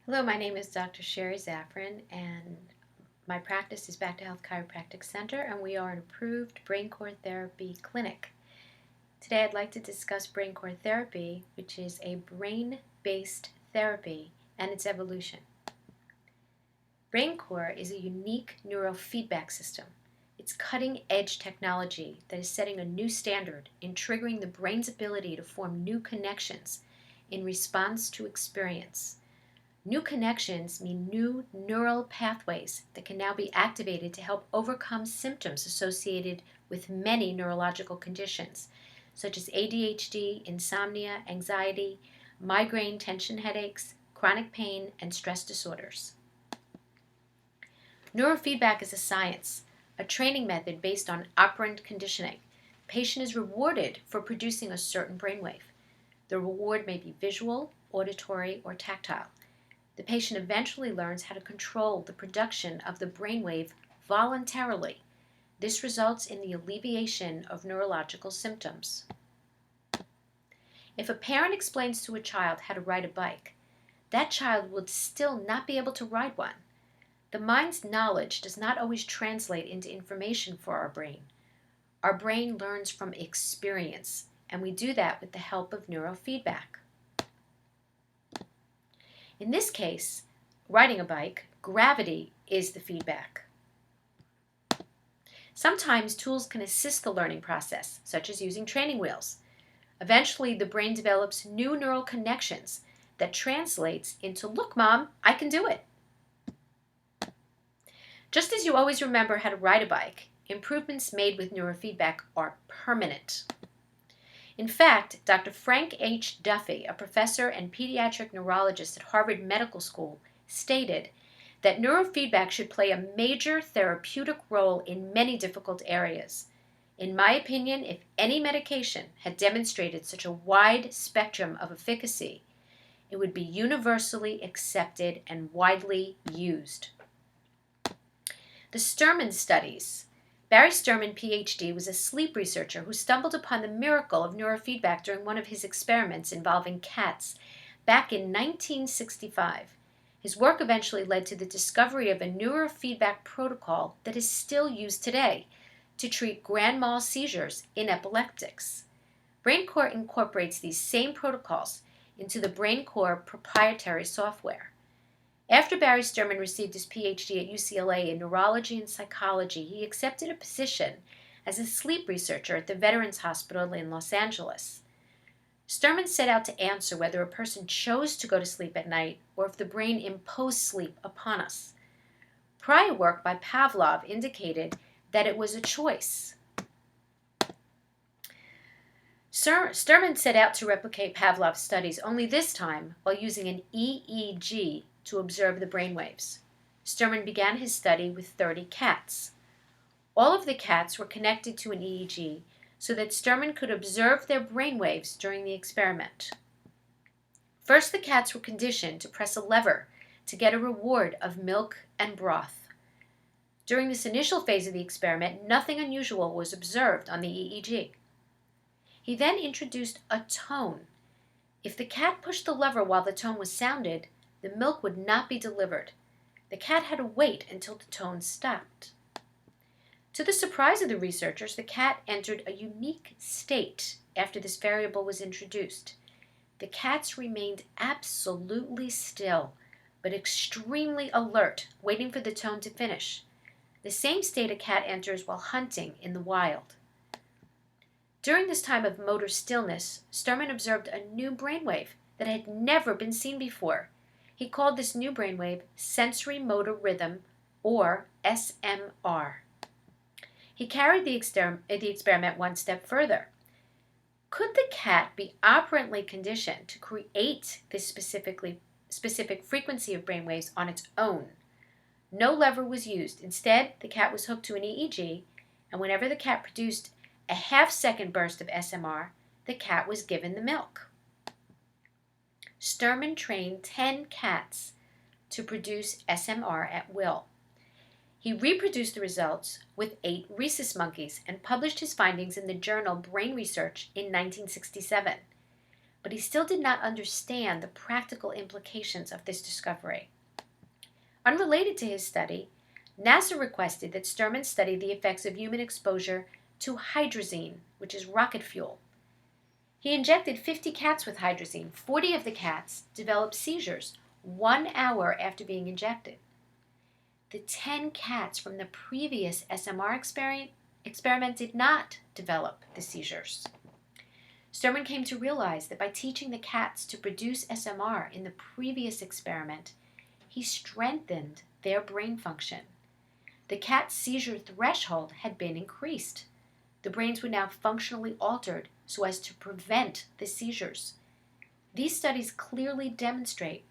Hello, my name is Dr. Sherry Zaffron, and my practice is Back to Health Chiropractic Center, and we are an approved BRAINCORE therapy clinic. Today I'd like to discuss BRAINCORE therapy, which is a brain-based therapy, and its evolution. BRAINCORE is a unique neurofeedback system. It's cutting-edge technology that is setting a new standard in triggering the brain's ability to form new connections in response to experience. New connections mean new neural pathways that can now be activated to help overcome symptoms associated with many neurological conditions, such as ADHD, insomnia, anxiety, migraine, tension headaches, chronic pain, and stress disorders. Neurofeedback is a science, a training method based on operant conditioning. The patient is rewarded for producing a certain brainwave. The reward may be visual, auditory, or tactile. The patient eventually learns how to control the production of the brainwave voluntarily. This results in the alleviation of neurological symptoms. If a parent explains to a child how to ride a bike, that child would still not be able to ride one. The mind's knowledge does not always translate into information for our brain. Our brain learns from experience, and we do that with the help of neurofeedback. In this case, riding a bike, gravity is the feedback. Sometimes tools can assist the learning process, such as using training wheels. Eventually, the brain develops new neural connections that translates into, "Look, Mom, I can do it." Just as you always remember how to ride a bike, improvements made with neurofeedback are permanent. In fact, Dr. Frank H. Duffy, a professor and pediatric neurologist at Harvard Medical School, stated that neurofeedback should play a major therapeutic role in many difficult areas. In my opinion, if any medication had demonstrated such a wide spectrum of efficacy, it would be universally accepted and widely used. The STERMAN studies. Barry STERMAN, PhD, was a sleep researcher who stumbled upon the miracle of neurofeedback during one of his experiments involving cats back in 1965. His work eventually led to the discovery of a neurofeedback protocol that is still used today to treat grand mal seizures in epileptics. BRAINCORE incorporates these same protocols into the BRAINCORE proprietary software. After Barry STERMAN received his PhD at UCLA in neurology and psychology, he accepted a position as a sleep researcher at the Veterans Hospital in Los Angeles. STERMAN set out to answer whether a person chose to go to sleep at night or if the brain imposed sleep upon us. Prior work by Pavlov indicated that it was a choice. STERMAN set out to replicate Pavlov's studies, only this time while using an EEG to observe the brainwaves. STERMAN began his study with 30 cats. All of the cats were connected to an EEG so that STERMAN could observe their brainwaves during the experiment. First, the cats were conditioned to press a lever to get a reward of milk and broth. During this initial phase of the experiment, nothing unusual was observed on the EEG. He then introduced a tone. If the cat pushed the lever while the tone was sounded, the milk would not be delivered. The cat had to wait until the tone stopped. To the surprise of the researchers, the cat entered a unique state after this variable was introduced. The cats remained absolutely still, but extremely alert, waiting for the tone to finish. The same state a cat enters while hunting in the wild. During this time of motor stillness, STERMAN observed a new brainwave that had never been seen before. He called this new brainwave sensory motor rhythm, or SMR. He carried the experiment one step further. Could the cat be operantly conditioned to create this specific frequency of brainwaves on its own? No lever was used. Instead, the cat was hooked to an EEG, and whenever the cat produced a half-second burst of SMR, the cat was given the milk. STERMAN trained 10 cats to produce SMR at will. He reproduced the results with 8 rhesus monkeys and published his findings in the journal Brain Research in 1967. but he still did not understand the practical implications of this discovery. Unrelated to his study, NASA requested that STERMAN study the effects of human exposure to hydrazine, which is rocket fuel. He injected 50 cats with hydrazine. 40 of the cats developed seizures 1 hour after being injected. The 10 cats from the previous SMR experiment did not develop the seizures. STERMAN came to realize that by teaching the cats to produce SMR in the previous experiment, he strengthened their brain function. The cat's seizure threshold had been increased. The brains were now functionally altered so as to prevent the seizures. These studies clearly demonstrate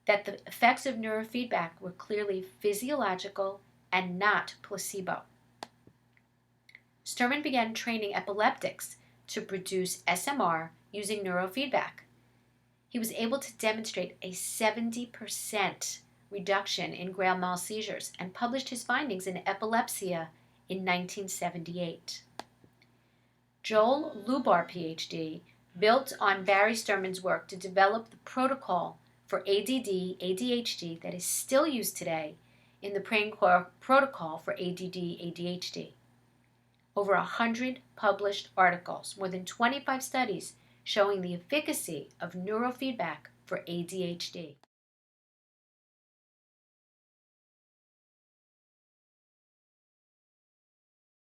that the effects of neurofeedback were clearly physiological and not placebo. STERMAN began training epileptics to produce SMR using neurofeedback. He was able to demonstrate a 70% reduction in grand mal seizures and published his findings in Epilepsia in 1978. Joel Lubar, PhD, built on Barry Sterman's work to develop the protocol for ADD, ADHD that is still used today in the BRAINCORE protocol for ADD, ADHD. Over 100 published articles, more than 25 studies showing the efficacy of neurofeedback for ADHD.